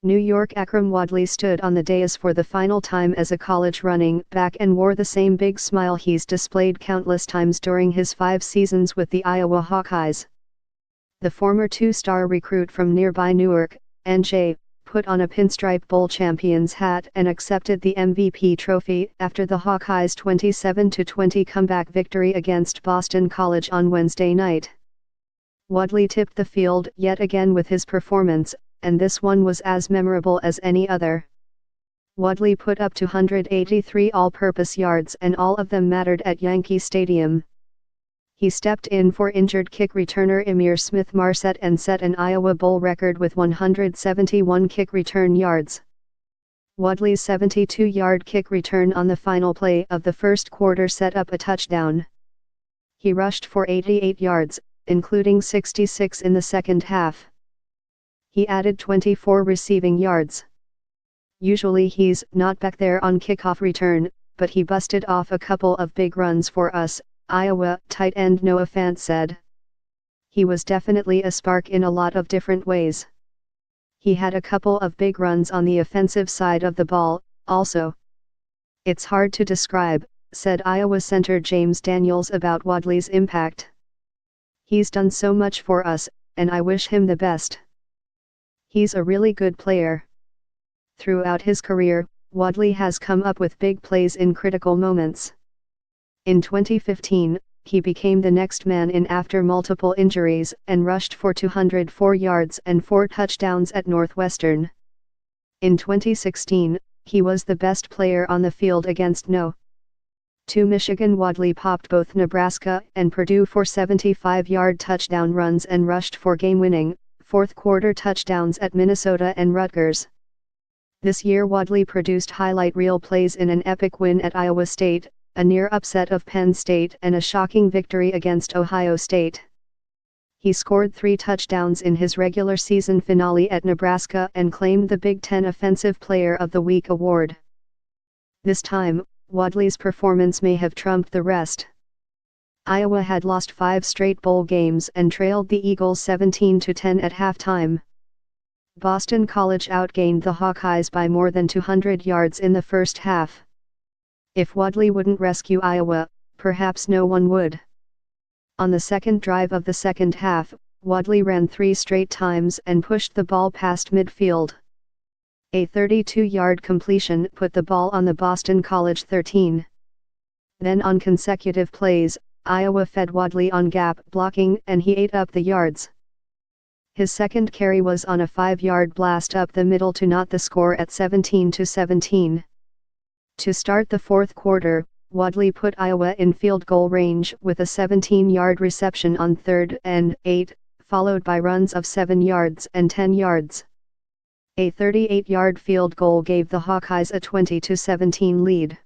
New York Akrum Wadley stood on the dais for the final time as a college running back and wore the same big smile he's displayed countless times during his 5 seasons with the Iowa Hawkeyes. The former 2-star recruit from nearby Newark, NJ, put on a Pinstripe Bowl champion's hat and accepted the MVP trophy after the Hawkeyes' 27-20 comeback victory against Boston College on Wednesday night. Wadley tipped the field yet again with his performance, and this one was as memorable as any other. Wadley put up 283 all-purpose yards and all of them mattered at Yankee Stadium. He stepped in for injured kick returner Ihmir Smith-Marsette and set an Iowa Bowl record with 171 kick return yards. Wadley's 72-yard kick return on the final play of the first quarter set up a touchdown. He rushed for 88 yards, including 66 in the second half. He added 24 receiving yards. Usually he's not back there on kickoff return, but he busted off a couple of big runs for us, Iowa tight end Noah Fant said. He was definitely a spark in a lot of different ways. He had a couple of big runs on the offensive side of the ball, also. It's hard to describe, said Iowa center James Daniels about Wadley's impact. He's done so much for us, and I wish him the best. He's a really good player. Throughout his career, Wadley has come up with big plays in critical moments. In 2015, he became the next man in after multiple injuries and rushed for 204 yards and 4 touchdowns at Northwestern. In 2016, he was the best player on the field against No. 2 Michigan. Wadley popped both Nebraska and Purdue for 75-yard touchdown runs and rushed for game-winning, fourth-quarter touchdowns at Minnesota and Rutgers. This year Wadley produced highlight reel plays in an epic win at Iowa State, a near upset of Penn State and a shocking victory against Ohio State. He scored 3 touchdowns in his regular season finale at Nebraska and claimed the Big Ten Offensive Player of the Week award. This time, Wadley's performance may have trumped the rest. Iowa had lost 5 straight bowl games and trailed the Eagles 17-10 at halftime. Boston College outgained the Hawkeyes by more than 200 yards in the first half. If Wadley wouldn't rescue Iowa, perhaps no one would. On the second drive of the second half, Wadley ran 3 straight times and pushed the ball past midfield. A 32-yard completion put the ball on the Boston College 13. Then on consecutive plays, Iowa fed Wadley on gap blocking and he ate up the yards. His second carry was on a 5-yard blast up the middle to knot the score at 17-17. To start the fourth quarter, Wadley put Iowa in field goal range with a 17-yard reception on 3rd and 8, followed by runs of 7 yards and 10 yards. A 38-yard field goal gave the Hawkeyes a 20-17 lead.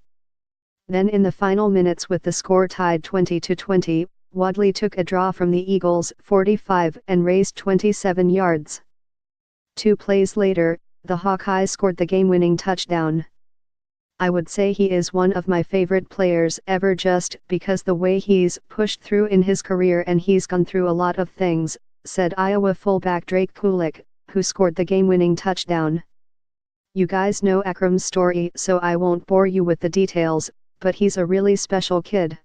Then in the final minutes with the score tied 20-20, Wadley took a draw from the Eagles' 45 and raised 27 yards. 2 plays later, the Hawkeyes scored the game-winning touchdown. I would say he is one of my favorite players ever just because the way he's pushed through in his career and he's gone through a lot of things, said Iowa fullback Drake Kulik, who scored the game-winning touchdown. You guys know Akrum's story so I won't bore you with the details, but he's a really special kid.